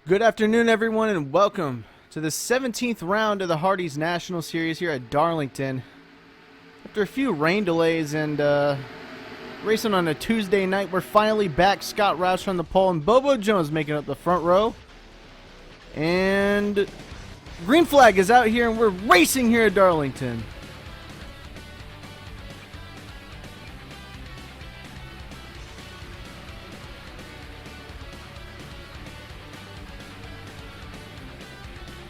Good afternoon, everyone, and welcome to the 17th round of the Hardee's National Series here at Darlington. After a few rain delays and racing on a Tuesday night, we're finally back. Scott Roush on the pole and Bobo Jones making up the front row. And green flag is out here, and we're racing here at Darlington.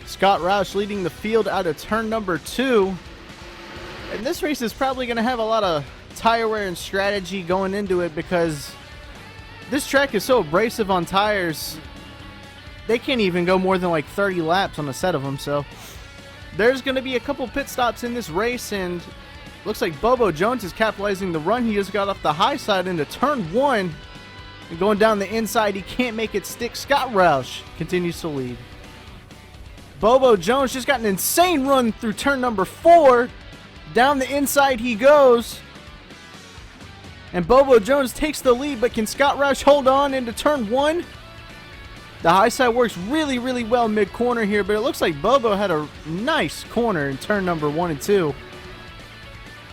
Scott Roush leading the field out of turn number 2. And this race is probably going to have a lot of tire wear and strategy going into it because this track is so abrasive on tires. They can't even go more than like 30 laps on a set of them. So there's going to be a couple pit stops in this race, and looks like Bobo Jones is capitalizing the run he just got off the high side into turn 1. And going down the inside, he can't make it stick. Scott Roush continues to lead. Bobo Jones just got an insane run through turn number 4. Down the inside he goes. And Bobo Jones takes the lead, but can Scott Roush hold on into turn 1? The high side works really, really well mid-corner here, but it looks like Bobo had a nice corner in turn number 1 and 2.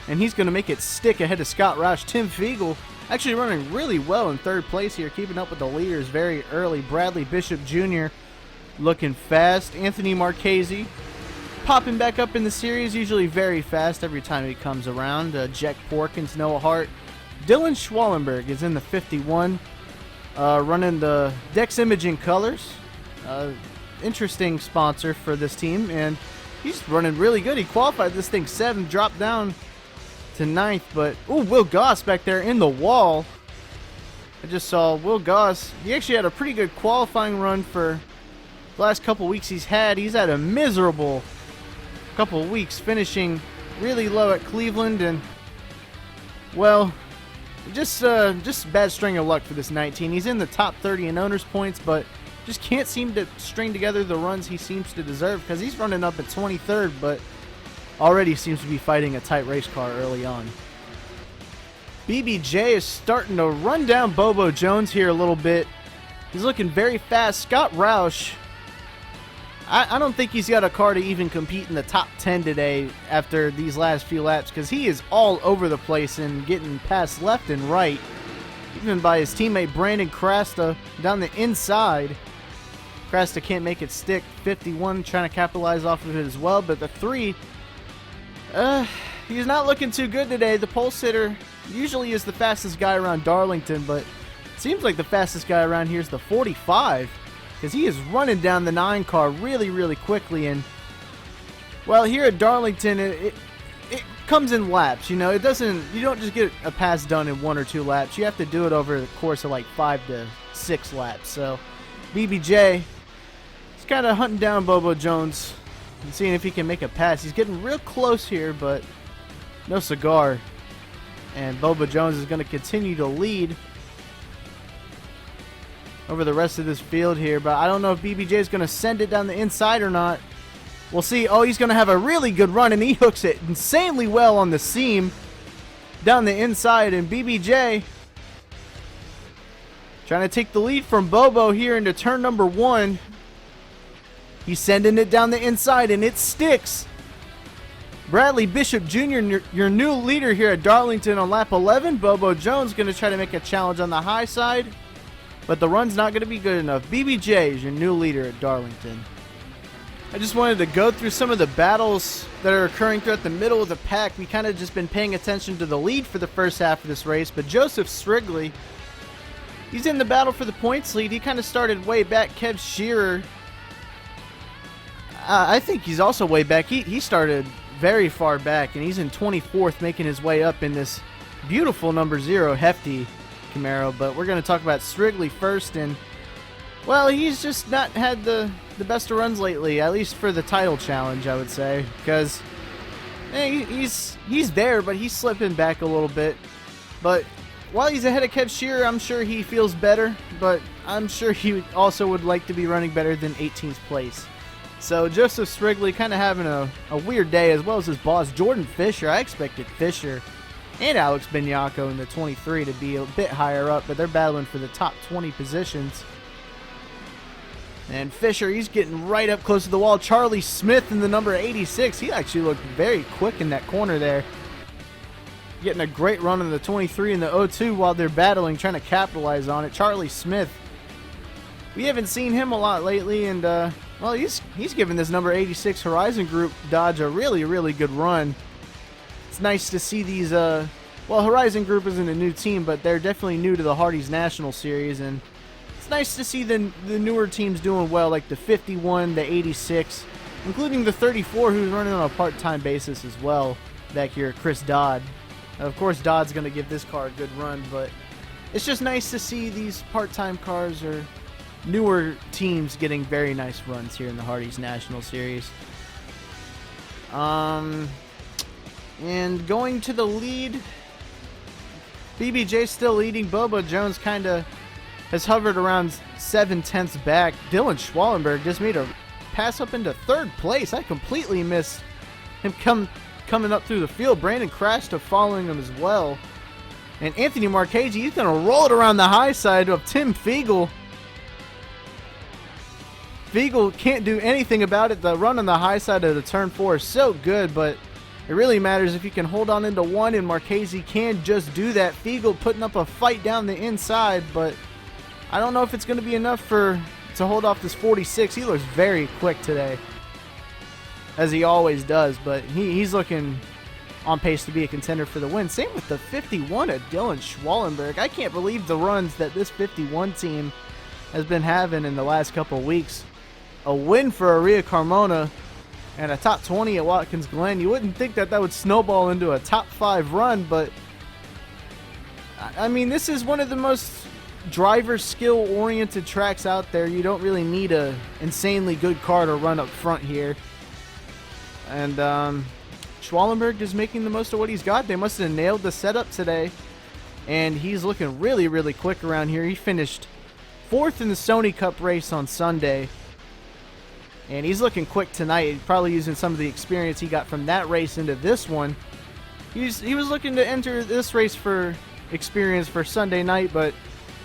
And he's going to make it stick ahead of Scott Roush. Tim Fiegel actually running really well in third place here, keeping up with the leaders very early. Bradley Bishop Jr. looking fast. Anthony Marchese popping back up in the series, usually very fast every time he comes around. Jack Porkins, Noah Hart. Dylan Schwallenberg is in the 51, running the Dex Imaging colors. Interesting sponsor for this team, and he's running really good. He qualified this thing 7th, dropped down to 9th, but Will Goss back there in the wall. I just saw Will Goss. He actually had a pretty good qualifying run for the last couple weeks he's had. He's had a miserable couple weeks, finishing really low at Cleveland, and well, just bad string of luck for this 19. He's in the top 30 in owners points, but just can't seem to string together the runs he seems to deserve, because he's running up at 23rd, but already seems to be fighting a tight race car early on. BBJ is starting to run down Bobo Jones here a little bit. He's looking very fast. Scott Roush, I don't think he's got a car to even compete in the top 10 today after these last few laps, because he is all over the place and getting passed left and right, even by his teammate Brandon Crasta down the inside. Crasta can't make it stick. 51 trying to capitalize off of it as well, but the 3, he's not looking too good today. The pole sitter usually is the fastest guy around Darlington, but it seems like the fastest guy around here is the 45. Because he is running down the 9 car really, really quickly. And, well, here at Darlington, it comes in laps. You know, you don't just get a pass done in 1 or 2 laps. You have to do it over the course of like 5 to 6 laps. So, BBJ is kind of hunting down Bobo Jones and seeing if he can make a pass. He's getting real close here, but no cigar. And Bobo Jones is going to continue to lead over the rest of this field here, but I don't know if BBJ is going to send it down the inside or not. We'll see. Oh, he's going to have a really good run, and he hooks it insanely well on the seam down the inside, and BBJ trying to take the lead from Bobo here into turn number 1. He's sending it down the inside, and it sticks. Bradley Bishop Jr., your new leader here at Darlington on lap 11. Bobo Jones going to try to make a challenge on the high side, but the run's not going to be good enough. BBJ is your new leader at Darlington. I just wanted to go through some of the battles that are occurring throughout the middle of the pack. We kind of just been paying attention to the lead for the first half of this race, but Joseph Strigley, he's in the battle for the points lead. He kind of started way back. Kev Shearer, I think he's also way back. He started very far back, and he's in 24th, making his way up in this beautiful number 0 hefty Camaro. But we're going to talk about Strigley first, and well, he's just not had the best of runs lately, at least for the title challenge, I would say, because he's there, but he's slipping back a little bit. But while he's ahead of Kev Shearer, I'm sure he feels better, but I'm sure he also would like to be running better than 18th place. So Joseph Strigley kind of having a weird day, as well as his boss Jordan Fisher. I expected Fisher and Alex Bignacco in the 23 to be a bit higher up, but they're battling for the top 20 positions. And Fisher, he's getting right up close to the wall. Charlie Smith in the number 86. He actually looked very quick in that corner there. Getting a great run in the 23 and the 02 while they're battling, trying to capitalize on it. Charlie Smith, we haven't seen him a lot lately, and well, he's given this number 86 Horizon Group Dodge a really, really good run. It's nice to see these, well, Horizon Group isn't a new team, but they're definitely new to the Hardee's National Series, and it's nice to see the newer teams doing well, like the 51, the 86, including the 34, who's running on a part-time basis as well back here, Chris Dodd. Of course, Dodd's going to give this car a good run, but it's just nice to see these part-time cars or newer teams getting very nice runs here in the Hardee's National Series. And going to the lead, BBJ still leading. Bobo Jones kind of has hovered around 7/10 back. Dylan Schwallenberg just made a pass up into third place. I completely missed him coming up through the field. Brandon Crashta following him as well. And Anthony Marchese, he's going to roll it around the high side of Tim Fiegel. Fiegel can't do anything about it. The run on the high side of the turn 4 is so good, but it really matters if you can hold on into one, and Marchese can just do that. Fiegel putting up a fight down the inside, but I don't know if it's going to be enough to hold off this 46. He looks very quick today, as he always does, but he's looking on pace to be a contender for the win. Same with the 51 of Dylan Schwallenberg. I can't believe the runs that this 51 team has been having in the last couple of weeks. A win for Aria Carmona and a top 20 at Watkins Glen. You wouldn't think that would snowball into a top 5 run, but I mean, this is one of the most driver skill oriented tracks out there. You don't really need a insanely good car to run up front here. And Schwallenberg is making the most of what he's got. They must have nailed the setup today, and he's looking really, really quick around here. He finished 4th in the Sony Cup race on Sunday, and he's looking quick tonight. He's probably using some of the experience he got from that race into this one. He was looking to enter this race for experience for Sunday night, but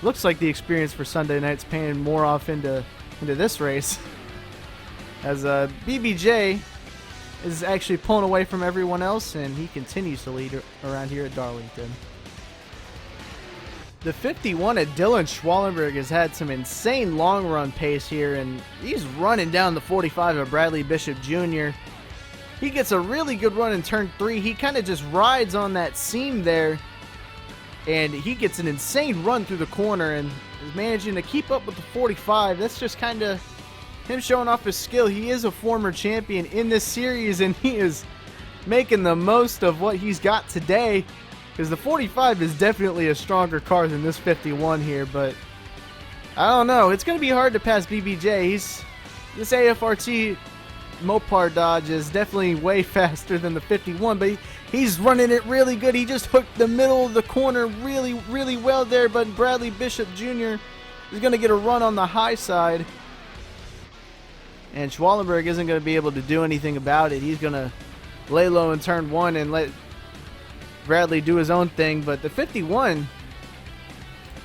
looks like the experience for Sunday night's paying more off into this race. As BBJ is actually pulling away from everyone else, and he continues to lead around here at Darlington. The 51 at Dylan Schwallenberg has had some insane long run pace here, and he's running down the 45 of Bradley Bishop Jr. He gets a really good run in turn 3. He kind of just rides on that seam there, and he gets an insane run through the corner and is managing to keep up with the 45. That's just kind of him showing off his skill. He is a former champion in this series, and he is making the most of what he's got today, because the 45 is definitely a stronger car than this 51 here, but I don't know. It's going to be hard to pass BBJ. This AFRT Mopar Dodge is definitely way faster than the 51, but he's running it really good. He just hooked the middle of the corner really, really well there, but Bradley Bishop Jr. is going to get a run on the high side, and Schwallenberg isn't going to be able to do anything about it. He's going to lay low in turn 1 and let Bradley do his own thing, but the 51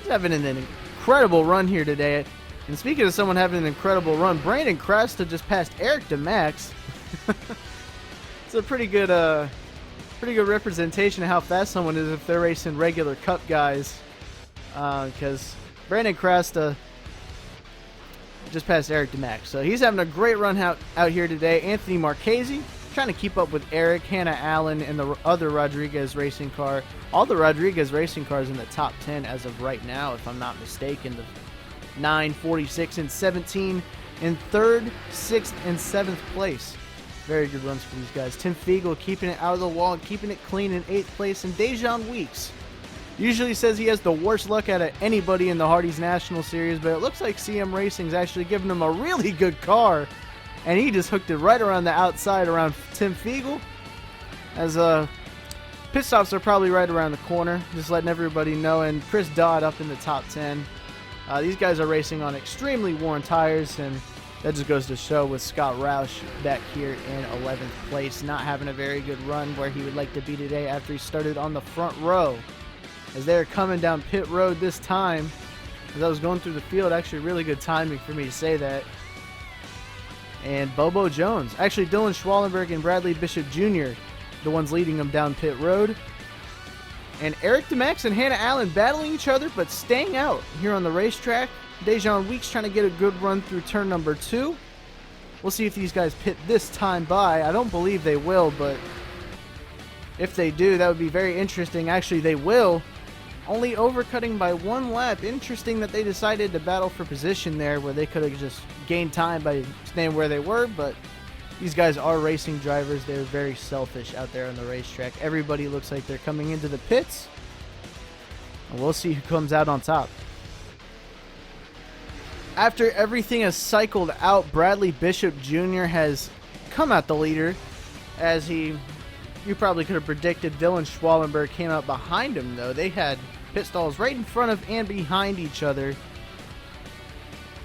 is having an incredible run here today. And speaking of someone having an incredible run, Brandon Cresta just passed Eric DeMax. It's a pretty good representation of how fast someone is if they're racing regular Cup guys, because Brandon Cresta just passed Eric DeMax. So he's having a great run out here today. Anthony Marchese trying to keep up with Eric, Hannah Allen, and the other Rodriguez racing car. All the Rodriguez racing cars in the top 10 as of right now, if I'm not mistaken. The 9, 46, and 17 in 3rd, 6th, and 7th place. Very good runs for these guys. Tim Fiegel keeping it out of the wall and keeping it clean in 8th place. And Dejan Weeks usually says he has the worst luck out of anybody in the Hardee's National Series, but it looks like CM Racing's actually giving him a really good car, and he just hooked it right around the outside around Tim Fiegel. As pit stops are probably right around the corner, just letting everybody know. And Chris Dodd up in the top 10. These guys are racing on extremely worn tires, and that just goes to show with Scott Roush back here in 11th place, not having a very good run where he would like to be today after he started on the front row. As they're coming down pit road this time, as I was going through the field, actually really good timing for me to say that. and Bobo Jones. Actually, Dylan Schwallenberg and Bradley Bishop Jr., the ones leading them down pit road. And Eric DeMax and Hannah Allen battling each other, but staying out here on the racetrack. Dejan Weeks trying to get a good run through turn number 2. We'll see if these guys pit this time by. I don't believe they will, but if they do, that would be very interesting. Actually, they will. Only overcutting by 1 lap. Interesting that they decided to battle for position there, where they could have just gained time by staying where they were, but these guys are racing drivers. They're very selfish out there on the racetrack. Everybody looks like they're coming into the pits, and we'll see who comes out on top. After everything is cycled out, Bradley Bishop Jr. has come out the leader, as you probably could have predicted. Dylan Schwallenberg came out behind him, though. They had pit stalls right in front of and behind each other.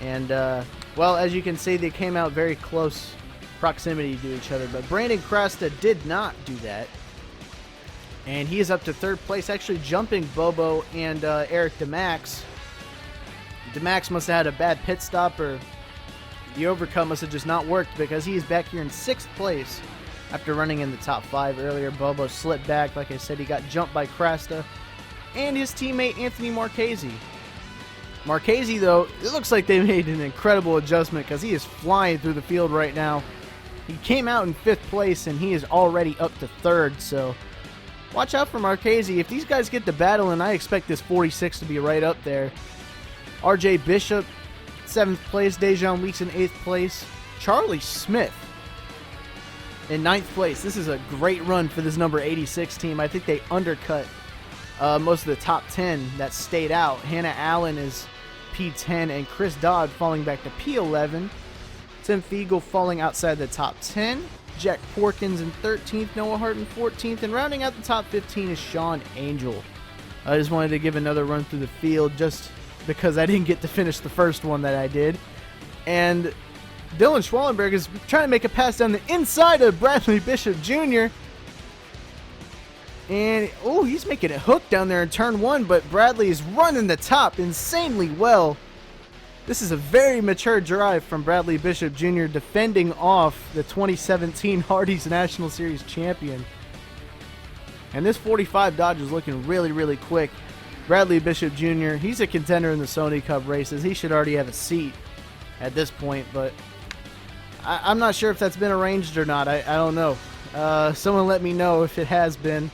And, well, as you can see, they came out very close proximity to each other. But Brandon Krasta did not do that. And he is up to 3rd place, actually jumping Bobo and Eric DeMax. DeMax must have had a bad pit stop, or the overcut must have just not worked, because he is back here in 6th place after running in the top 5 earlier. Bobo slipped back. Like I said, he got jumped by Krasta and his teammate Anthony Marchese. Marchese, though, it looks like they made an incredible adjustment, because he is flying through the field right now. He came out in 5th place, and he is already up to 3rd, so watch out for Marchese. If these guys get to battle, and I expect this 46 to be right up there. RJ Bishop, 7th place. Dejan Weeks in 8th place. Charlie Smith in 9th place. This is a great run for this number 86 team. I think they undercut most of the top 10 that stayed out. Hannah Allen is P10, and Chris Dodd falling back to P11. Tim Fiegel falling outside the top 10. Jack Porkins in 13th. Noah Hart in 14th. And rounding out the top 15 is Sean Angel. I just wanted to give another run through the field just because I didn't get to finish the first one that I did. And Dylan Schwallenberg is trying to make a pass down the inside of Bradley Bishop Jr. And, oh, he's making it hook down there in turn 1, but Bradley is running the top insanely well. This is a very mature drive from Bradley Bishop Jr. defending off the 2017 Hardee's National Series champion. And this 45 Dodge is looking really, really quick. Bradley Bishop Jr., he's a contender in the Sony Cup races. He should already have a seat at this point, but I'm not sure if that's been arranged or not. I don't know. Someone let me know if it has been,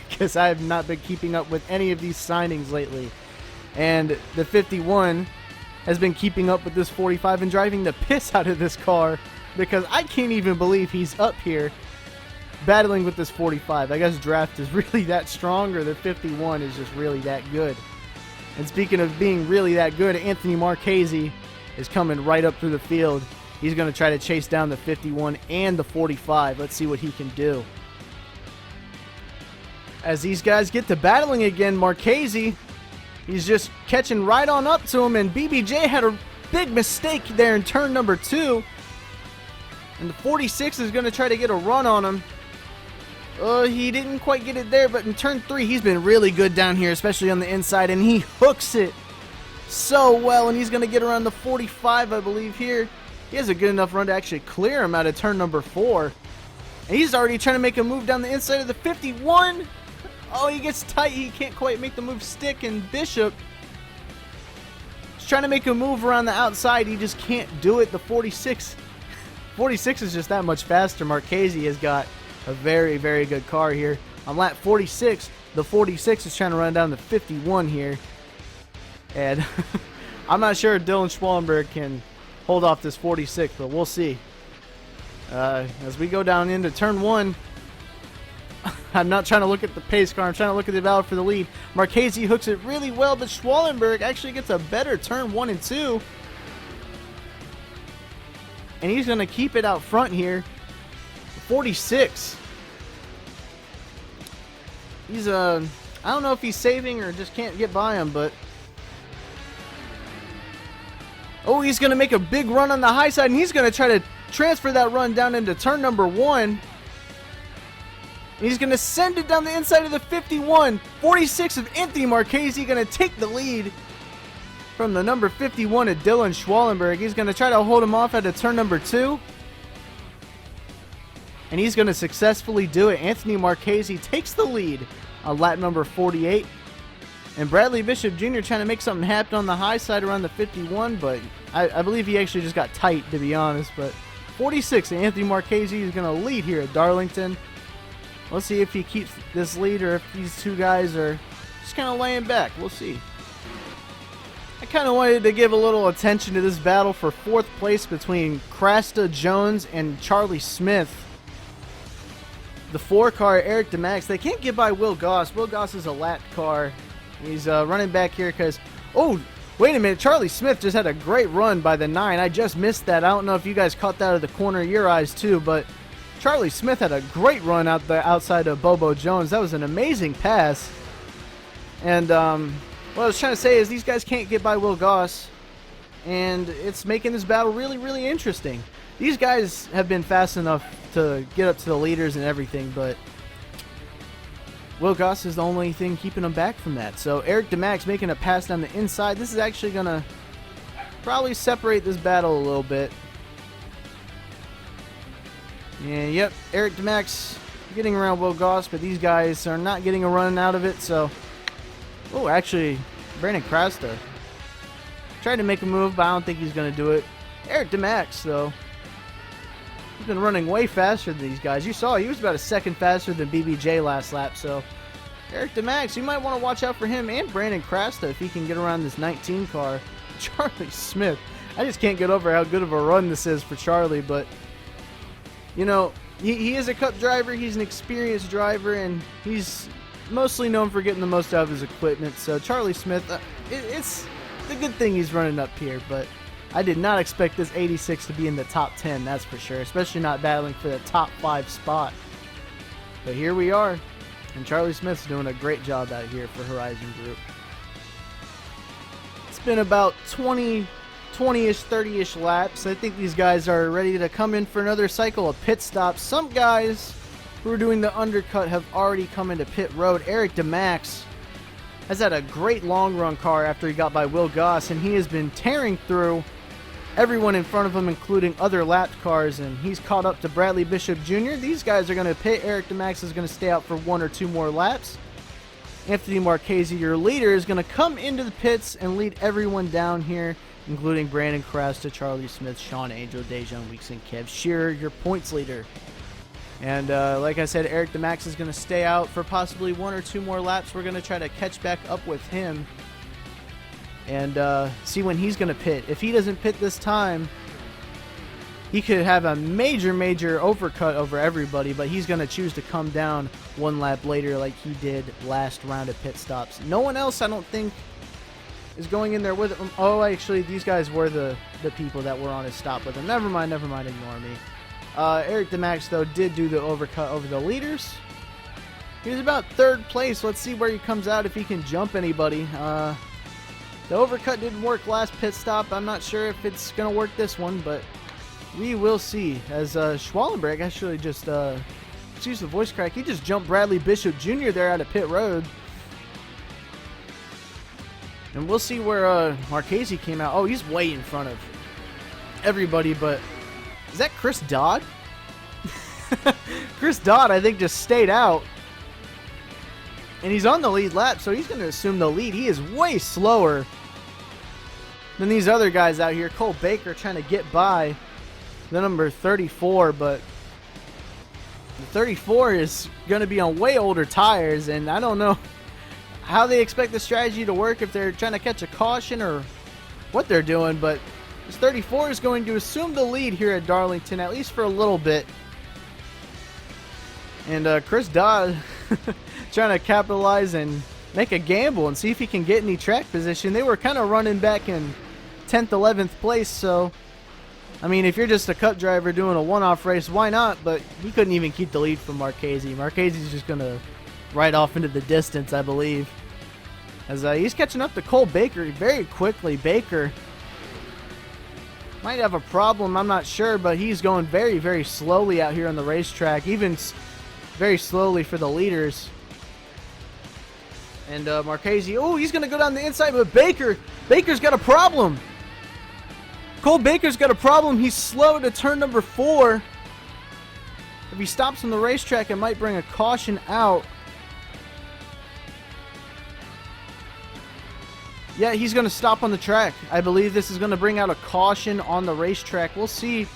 because I have not been keeping up with any of these signings lately. And the 51 has been keeping up with this 45 and driving the piss out of this car, because I can't even believe he's up here battling with this 45. I guess draft is really that strong, or the 51 is just really that good. And speaking of being really that good, Anthony Marchese is coming right up through the field. He's going to try to chase down the 51 and the 45. Let's see what he can do. As these guys get to battling again, Marchese, he's just catching right on up to him, and BBJ had a big mistake there in turn number 2. And the 46 is going to try to get a run on him. He didn't quite get it there, but in turn 3, he's been really good down here, especially on the inside, and he hooks it so well, and he's going to get around the 45, I believe, here. He has a good enough run to actually clear him out of turn number 4. And he's already trying to make a move down the inside of the 51. Oh, he gets tight. He can't quite make the move stick, and Bishop is trying to make a move around the outside. He just can't do it. The 46 is just that much faster. Marchese has got a very, very good car here. On lap 46, the 46 is trying to run down the 51 here. And I'm not sure if Dylan Schwallenberg can hold off this 46, but we'll see. As we go down into turn 1, I'm not trying to look at the pace car. I'm trying to look at the battle for the lead. Marchese hooks it really well, but Schwallenberg actually gets a better turn 1 and 2. And he's going to keep it out front here. 46. He's I don't know if he's saving or just can't get by him, but oh, he's going to make a big run on the high side, and he's going to try to transfer that run down into turn number 1. He's going to send it down the inside of the 51. 46 of Anthony Marchese going to take the lead from the number 51 of Dylan Schwallenberg. He's going to try to hold him off at a turn number 2. and he's going to successfully do it. Anthony Marchese takes the lead on lap number 48. And Bradley Bishop Jr. trying to make something happen on the high side around the 51, but I believe he actually just got tight, to be honest. But 46, Anthony Marchese is going to lead here at Darlington. Let's see if he keeps this lead or if these two guys are just kind of laying back. We'll see. I kind of wanted to give a little attention to this battle for 4th place between Krasta Jones and Charlie Smith. The 4 car, Eric DeMax, they can't get by Will Goss. Will Goss is a lap car. He's running back here because, oh, wait a minute. Charlie Smith just had a great run by the 9. I just missed that. I don't know if you guys caught that out of the corner of your eyes too, but Charlie Smith had a great run out the outside of Bobo Jones. That was an amazing pass. And what I was trying to say is these guys can't get by Will Goss, and it's making this battle really, really interesting. These guys have been fast enough to get up to the leaders and everything, but Will Goss is the only thing keeping them back from that. So Eric DeMax making a pass down the inside. This is actually going to probably separate this battle a little bit. And yep, Eric DeMax getting around Will Goss, but these guys are not getting a run out of it. So, oh, actually, Brandon Krasta tried to make a move, but I don't think he's going to do it. Eric DeMax, though, he's been running way faster than these guys. You saw he was about a second faster than BBJ last lap. So Eric DeMax, you might want to watch out for him and Brandon Krasta if he can get around this 19 car. Charlie Smith, I just can't get over how good of a run this is for Charlie. But, you know, he is a Cup driver. He's an experienced driver, and he's mostly known for getting the most out of his equipment. So Charlie Smith, it's a good thing he's running up here, but I did not expect this 86 to be in the top 10, that's for sure, especially not battling for the top 5 spot. But here we are, and Charlie Smith's doing a great job out here for Horizon Group. It's been about 20-ish, 30-ish laps. I think these guys are ready to come in for another cycle of pit stops. Some guys who are doing the undercut have already come into pit road. Eric DeMax has had a great long run car after he got by Will Goss, and he has been tearing through everyone in front of him, including other lap cars, and he's caught up to Bradley Bishop Jr. These guys are going to pit. Eric DeMax is going to stay out for 1 or 2 more laps. Anthony Marchese, your leader, is going to come into the pits and lead everyone down here, including Brandon Krasta, Charlie Smith, Sean Angel, Dejan Weeks, and Kev Shearer, your points leader. And like I said, Eric DeMax is going to stay out for possibly 1 or 2 more laps. We're going to try to catch back up with him and see when he's going to pit. If he doesn't pit this time, he could have a major, major overcut over everybody, but he's going to choose to come down 1 lap later like he did last round of pit stops. No one else, I don't think, is going in there with him. Oh, actually, these guys were the people that were on his stop with him. Never mind, ignore me. Eric DeMax, though, did do the overcut over the leaders. He was about 3rd place. Let's see where he comes out if he can jump anybody. The overcut didn't work last pit stop. I'm not sure if it's going to work this one, but we will see. As Schwallenberg actually just, excuse the voice crack, he just jumped Bradley Bishop Jr. there out of pit road. And we'll see where Marchese came out. Oh, he's way in front of everybody, but is that Chris Dodd? Chris Dodd, I think, just stayed out. And he's on the lead lap, so he's going to assume the lead. He is way slower than these other guys out here. Cole Baker trying to get by the number 34, but the 34 is going to be on way older tires, and I don't know how they expect the strategy to work, if they're trying to catch a caution or what they're doing, but this 34 is going to assume the lead here at Darlington, at least for a little bit. And Chris Dodd trying to capitalize and make a gamble and see if he can get any track position. They were kind of running back in 10th, 11th place, so I mean, if you're just a Cup driver doing a one-off race, why not? But he couldn't even keep the lead from Marchese. Marchese's just going to ride off into the distance, I believe, as he's catching up to Cole Baker very quickly. Baker might have a problem, I'm not sure, but he's going very, very slowly out here on the racetrack, even very slowly for the leaders. And Marchese, oh, he's going to go down the inside, but Baker's got a problem. Cole Baker's got a problem. He's slow to turn number 4. If If he stops on the racetrack, it might bring a caution out. Yeah, he's going to stop on the track. I believe this is going to bring out a caution on the racetrack. We'll see.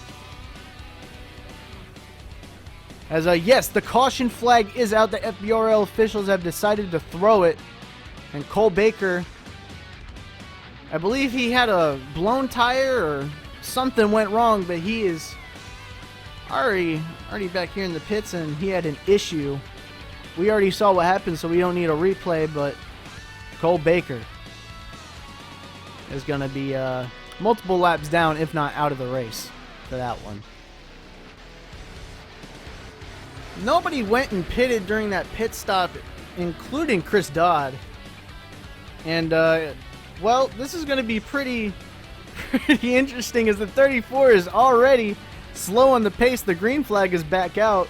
As yes, the caution flag is out. The FBRL officials have decided to throw it. And Cole Baker, I believe he had a blown tire or something went wrong, but he is already back here in the pits, and he had an issue. We already saw what happened, so we don't need a replay, but Cole Baker is going to be multiple laps down, if not out of the race for that one. Nobody went and pitted during that pit stop, including Chris Dodd. And, well, this is going to be pretty interesting, as the 34 is already slow on the pace. The green flag is back out.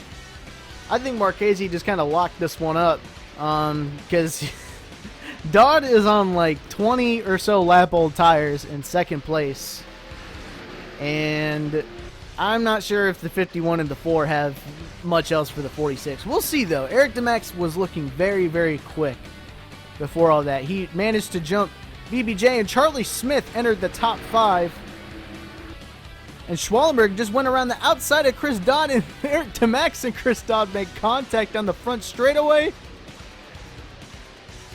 I think Marchese just kind of locked this one up, because Dodd is on like 20 or so lap old tires in second place, and I'm not sure if the 51 and the 4 have much else for the 46. We'll see though. Eric DeMax was looking very, very quick before all that. He managed to jump BBJ, and Charlie Smith entered the top 5. And Schwallenberg just went around the outside of Chris Dodd, and Eric DeMax and Chris Dodd made contact on the front straightaway.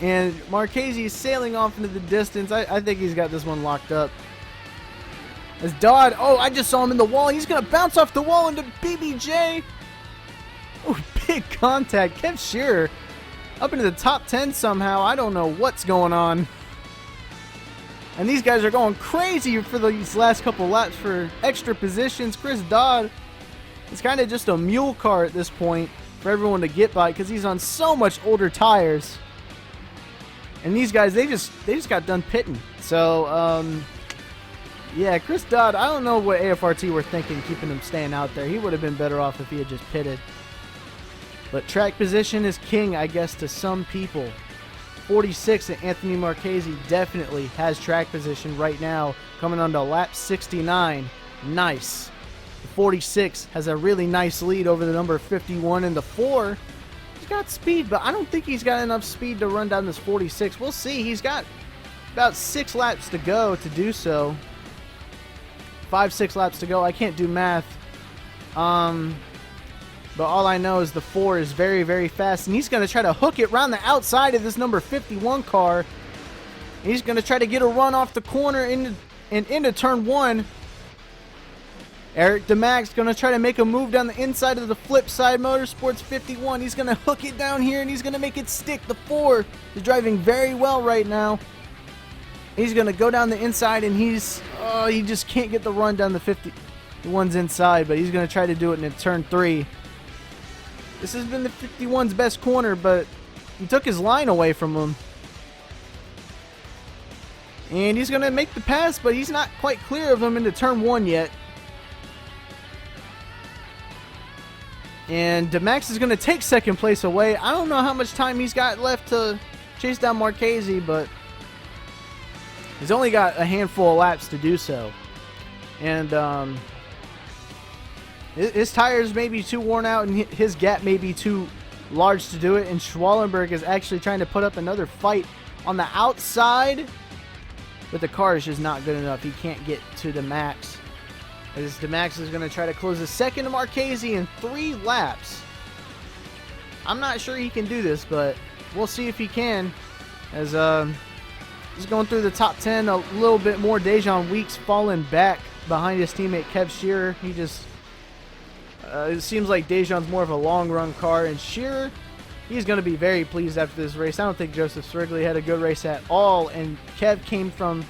And Marchese is sailing off into the distance. I think he's got this one locked up. As Dodd, oh, I just saw him in the wall. He's going to bounce off the wall into BBJ. Oh, big contact. Kev Shearer up into the top 10 somehow. I don't know what's going on. And these guys are going crazy for these last couple laps for extra positions. Chris Dodd is kind of just a mule car at this point for everyone to get by, because he's on so much older tires. And these guys, they just got done pitting. So, yeah, Chris Dodd, I don't know what AFRT were thinking keeping him staying out there. He would have been better off if he had just pitted. But track position is king, I guess, to some people. 46 and Anthony Marchese definitely has track position right now, coming on to lap 69. Nice. The 46 has a really nice lead over the number 51, and the 4, he's got speed, but I don't think he's got enough speed to run down this 46. We'll see. He's got about 6 laps to go to do so. 5-6 laps to go. I can't do math. But all I know is the 4 is very, very fast, and he's going to try to hook it around the outside of this number 51 car. He's going to try to get a run off the corner into turn 1. Eric DeMax going to try to make a move down the inside of the flip side Motorsports 51. He's going to hook it down here, and he's going to make it stick. The 4 is driving very well right now. He's going to go down the inside, and he just can't get the run down the 51's inside, but he's going to try to do it in turn 3. This has been the 51's best corner, but he took his line away from him. And he's going to make the pass, but he's not quite clear of him into turn 1 yet. And DeMax is going to take second place away. I don't know how much time he's got left to chase down Marchese, but he's only got a handful of laps to do so. And his tires may be too worn out, and his gap may be too large to do it. And Schwallenberg is actually trying to put up another fight on the outside, but the car is just not good enough. He can't get to DeMax. As DeMax is going to try to close the second to Marchese in 3 laps. I'm not sure he can do this, but we'll see if he can. As he's going through the top 10 a little bit more. Dejan Weeks falling back behind his teammate Kev Shearer. He just... it seems like Dejan's more of a long-run car, and Shearer, he's going to be very pleased after this race. I don't think Joseph Srigley had a good race at all, and Kev came from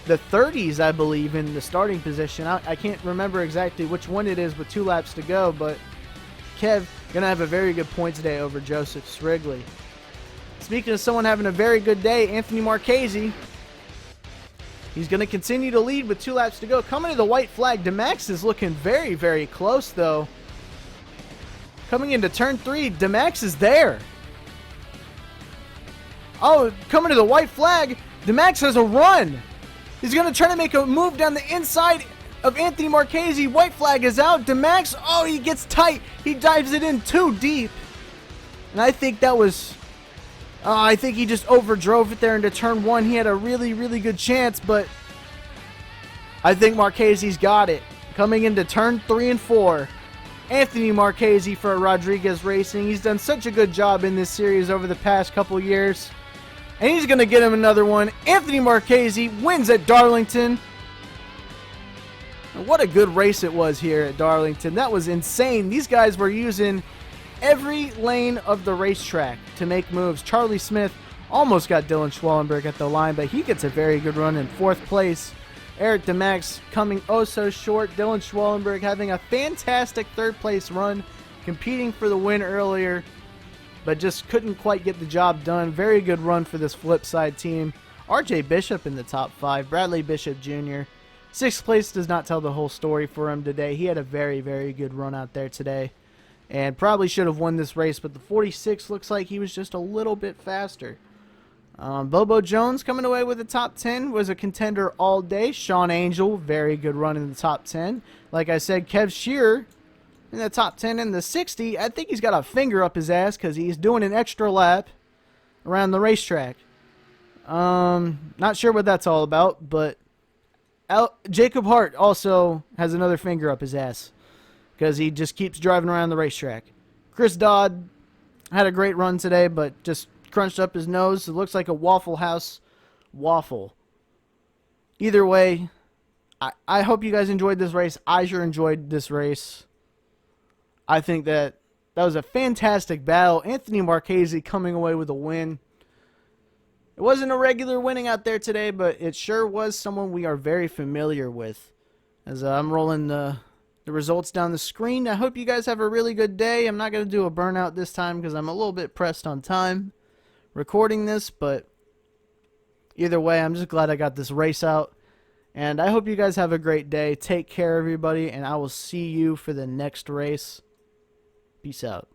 the 30s, I believe, in the starting position. I can't remember exactly which one it is with 2 laps to go, but Kev going to have a very good point today over Joseph Srigley. Speaking of someone having a very good day, Anthony Marchese. He's going to continue to lead with 2 laps to go. Coming to the white flag, DeMax is looking very, very close, though. Coming into turn 3, DeMax is there. Oh, coming to the white flag, DeMax has a run. He's going to try to make a move down the inside. of Anthony Marchese. White flag is out. DeMax, oh, he gets tight. He dives it in too deep. And I think that was... I think he just overdrove it there into turn 1. He had a really, really good chance, but I think Marchese's got it. Coming into turn 3 and 4. Anthony Marchese for Rodriguez Racing. He's done such a good job in this series over the past couple years. And he's going to get him another one. Anthony Marchese wins at Darlington. And what a good race it was here at Darlington. That was insane. These guys were using every lane of the racetrack to make moves. Charlie Smith almost got Dylan Schwellenberg at the line, but he gets a very good run in 4th place. Eric DeMax coming oh so short. Dylan Schwellenberg having a fantastic 3rd place run, competing for the win earlier, but just couldn't quite get the job done. Very good run for this Flipside team. RJ Bishop in the top 5. Bradley Bishop Jr. 6th place does not tell the whole story for him today. He had a very, very good run out there today, and probably should have won this race, but the 46 looks like he was just a little bit faster. Bobo Jones coming away with the top 10, was a contender all day. Sean Angel, very good run in the top 10. Like I said, Kev Shearer in the top 10 in the 60. I think he's got a finger up his ass because he's doing an extra lap around the racetrack. Not sure what that's all about, but Jacob Hart also has another finger up his ass because he just keeps driving around the racetrack. Chris Dodd had a great run today, but just crunched up his nose. It looks like a Waffle House waffle. Either way, I hope you guys enjoyed this race. I sure enjoyed this race. I think that was a fantastic battle. Anthony Marchese coming away with a win. It wasn't a regular winning out there today, but it sure was someone we are very familiar with. As I'm rolling the results down the screen. I hope you guys have a really good day. I'm not going to do a burnout this time because I'm a little bit pressed on time recording this, but either way, I'm just glad I got this race out, and I hope you guys have a great day. Take care, everybody, and I will see you for the next race. Peace out.